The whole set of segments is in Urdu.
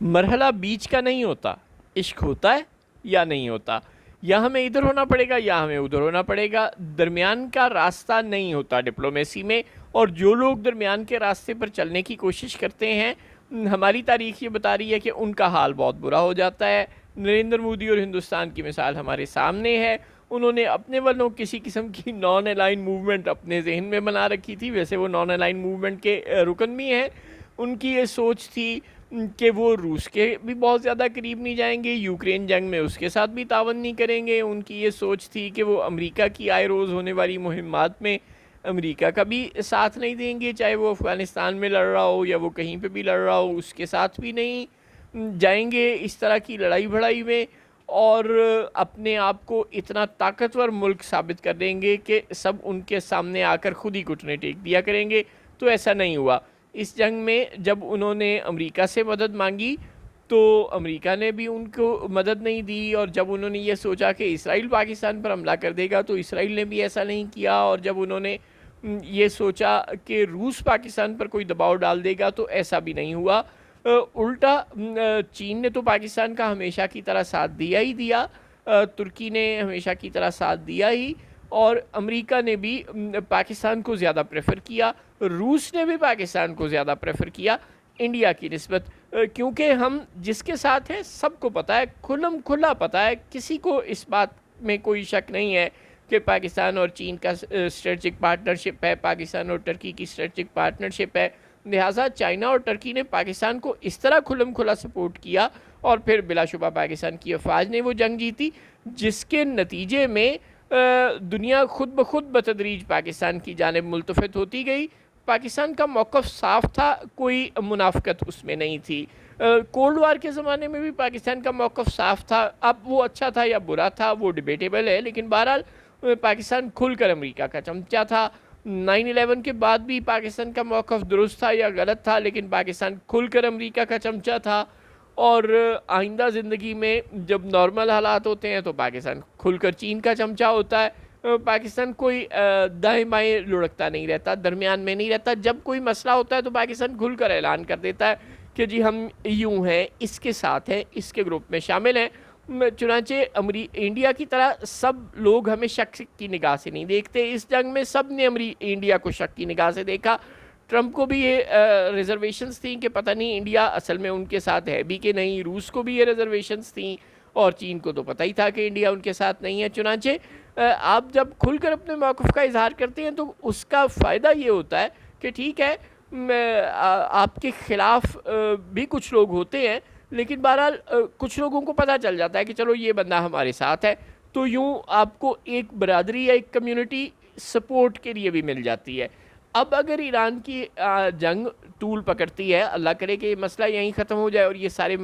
مرحلہ بیچ کا نہیں ہوتا، عشق ہوتا ہے یا نہیں ہوتا، یا ہمیں ادھر ہونا پڑے گا یا ہمیں ادھر ہونا پڑے گا، درمیان کا راستہ نہیں ہوتا ڈپلومیسی میں۔ اور جو لوگ درمیان کے راستے پر چلنے کی کوشش کرتے ہیں، ہماری تاریخ یہ بتا رہی ہے کہ ان کا حال بہت برا ہو جاتا ہے۔ نریندر مودی اور ہندوستان کی مثال ہمارے سامنے ہے۔ انہوں نے اپنے والوں کسی قسم کی نان الائن موومنٹ اپنے ذہن میں بنا رکھی تھی، ویسے وہ نان الائن موومنٹ کے رکن بھی ہیں۔ ان کی یہ سوچ تھی کہ وہ روس کے بھی بہت زیادہ قریب نہیں جائیں گے، یوکرین جنگ میں اس کے ساتھ بھی تعاون نہیں کریں گے۔ ان کی یہ سوچ تھی کہ وہ امریکہ کی آئے روز ہونے والی مہمات میں امریکہ کا بھی ساتھ نہیں دیں گے، چاہے وہ افغانستان میں لڑ رہا ہو یا وہ کہیں پہ بھی لڑ رہا ہو، اس کے ساتھ بھی نہیں جائیں گے اس طرح کی لڑائی بھڑائی میں، اور اپنے آپ کو اتنا طاقتور ملک ثابت کر دیں گے کہ سب ان کے سامنے آ کر خود ہی گھٹنے ٹیک دیا کریں گے۔ تو ایسا نہیں ہوا۔ اس جنگ میں جب انہوں نے امریکہ سے مدد مانگی تو امریکہ نے بھی ان کو مدد نہیں دی، اور جب انہوں نے یہ سوچا کہ اسرائیل پاکستان پر حملہ کر دے گا تو اسرائیل نے بھی ایسا نہیں کیا، اور جب انہوں نے یہ سوچا کہ روس پاکستان پر کوئی دباؤ ڈال دے گا تو ایسا بھی نہیں ہوا۔ الٹا چین نے تو پاکستان کا ہمیشہ کی طرح ساتھ دیا ہی دیا، ترکی نے ہمیشہ کی طرح ساتھ دیا ہی، اور امریکہ نے بھی پاکستان کو زیادہ پریفر کیا، روس نے بھی پاکستان کو زیادہ پریفر کیا انڈیا کی نسبت، کیونکہ ہم جس کے ساتھ ہیں سب کو پتہ ہے، کھلم کھلا پتہ ہے، کسی کو اس بات میں کوئی شک نہیں ہے کہ پاکستان اور چین کا اسٹریٹجک پارٹنرشپ ہے، پاکستان اور ٹرکی کی اسٹریٹجک پارٹنرشپ ہے۔ لہٰذا چائنا اور ٹرکی نے پاکستان کو اس طرح کھلم کھلا سپورٹ کیا، اور پھر بلا شبہ پاکستان کی افواج نے وہ جنگ جیتی، جس کے نتیجے میں دنیا خود بخود بتدریج پاکستان کی جانب ملتفت ہوتی گئی۔ پاکستان کا موقف صاف تھا، کوئی منافقت اس میں نہیں تھی۔ کولڈ وار کے زمانے میں بھی پاکستان کا موقف صاف تھا، اب وہ اچھا تھا یا برا تھا وہ ڈیبیٹیبل ہے، لیکن بہرحال پاکستان کھل کر امریکہ کا چمچہ تھا۔ 9/11 کے بعد بھی پاکستان کا موقف درست تھا یا غلط تھا، لیکن پاکستان کھل کر امریکہ کا چمچہ تھا، اور آئندہ زندگی میں جب نارمل حالات ہوتے ہیں تو پاکستان کھل کر چین کا چمچہ ہوتا ہے۔ پاکستان کوئی دائیں بائیں لڑکتا نہیں رہتا، درمیان میں نہیں رہتا۔ جب کوئی مسئلہ ہوتا ہے تو پاکستان کھل کر اعلان کر دیتا ہے کہ جی ہم یوں ہیں، اس کے ساتھ ہیں، اس کے گروپ میں شامل ہیں۔ چنانچہ انڈیا کی طرح سب لوگ ہمیں شک کی نگاہ سے نہیں دیکھتے، اس جنگ میں سب نے انڈیا کو شک کی نگاہ سے دیکھا۔ ٹرمپ کو بھی یہ ریزرویشنز تھیں کہ پتہ نہیں انڈیا اصل میں ان کے ساتھ ہے بھی کہ نہیں، روس کو بھی یہ ریزرویشنز تھیں، اور چین کو تو پتہ ہی تھا کہ انڈیا ان کے ساتھ نہیں ہے۔ چنانچہ آپ جب کھل کر اپنے موقف کا اظہار کرتے ہیں تو اس کا فائدہ یہ ہوتا ہے کہ ٹھیک ہے آپ کے خلاف بھی کچھ لوگ ہوتے ہیں، لیکن بہرحال کچھ لوگوں کو پتہ چل جاتا ہے کہ چلو یہ بندہ ہمارے ساتھ ہے، تو یوں آپ کو ایک برادری یا ایک کمیونٹی سپورٹ کے لیے بھی مل جاتی ہے۔ اب اگر ایران کی جنگ طول پکڑتی ہے، اللہ کرے کہ یہ مسئلہ یہیں ختم ہو جائے اور یہ سارے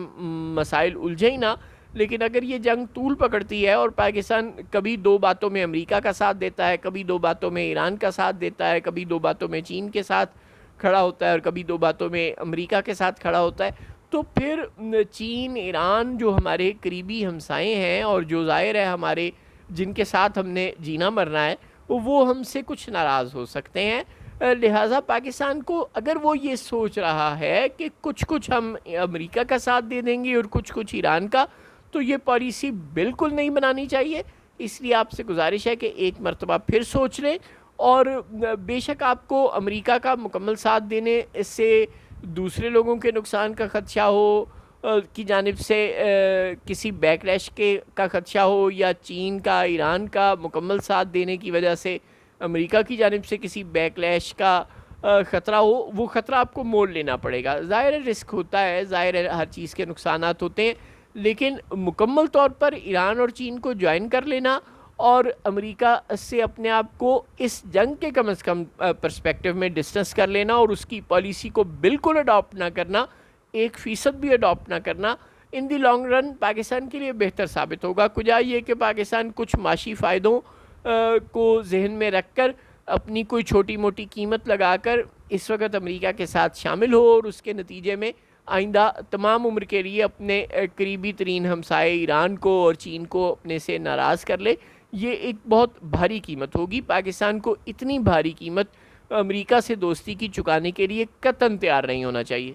مسائل الجھے ہی نہ، لیکن اگر یہ جنگ طول پکڑتی ہے اور پاکستان کبھی دو باتوں میں امریکہ کا ساتھ دیتا ہے، کبھی دو باتوں میں ایران کا ساتھ دیتا ہے، کبھی دو باتوں میں چین کے ساتھ کھڑا ہوتا ہے، اور کبھی دو باتوں میں امریکہ کے ساتھ کھڑا ہوتا ہے، تو پھر چین، ایران جو ہمارے قریبی ہمسائے ہیں اور جو ظاہر ہے ہمارے جن کے ساتھ ہم نے جینا مرنا ہے، وہ ہم سے کچھ ناراض ہو سکتے ہیں۔ لہٰذا پاکستان کو اگر وہ یہ سوچ رہا ہے کہ کچھ ہم امریکہ کا ساتھ دے دیں گے اور کچھ ایران کا، تو یہ پالیسی بالکل نہیں بنانی چاہیے۔ اس لیے آپ سے گزارش ہے کہ ایک مرتبہ پھر سوچ لیں، اور بے شک آپ کو امریکہ کا مکمل ساتھ دینے سے دوسرے لوگوں کے نقصان کا خدشہ ہو کی جانب سے، کسی بیک لیش کا خدشہ ہو، یا چین کا، ایران کا مکمل ساتھ دینے کی وجہ سے امریکہ کی جانب سے کسی بیک لیش کا خطرہ ہو، وہ خطرہ آپ کو مول لینا پڑے گا۔ ظاہر ہے رسک ہوتا ہے، ظاہر ہے ہر چیز کے نقصانات ہوتے ہیں، لیکن مکمل طور پر ایران اور چین کو جوائن کر لینا اور امریکہ سے اپنے آپ کو اس جنگ کے کم از کم پرسپیکٹیو میں ڈسٹنس کر لینا، اور اس کی پالیسی کو بالکل اڈاپٹ نہ کرنا، 1% بھی اڈاپٹ نہ کرنا، ان دی لانگ رن پاکستان کے لیے بہتر ثابت ہوگا۔ کجا یہ کہ پاکستان کچھ معاشی فائدوں کو ذہن میں رکھ کر اپنی کوئی چھوٹی موٹی قیمت لگا کر اس وقت امریکہ کے ساتھ شامل ہو، اور اس کے نتیجے میں آئندہ تمام عمر کے لیے اپنے قریبی ترین ہمسائے ایران کو اور چین کو اپنے سے ناراض کر لے۔ یہ ایک بہت بھاری قیمت ہوگی۔ پاکستان کو اتنی بھاری قیمت امریکہ سے دوستی کی چکانے کے لیے قطعاً تیار نہیں ہونا چاہیے۔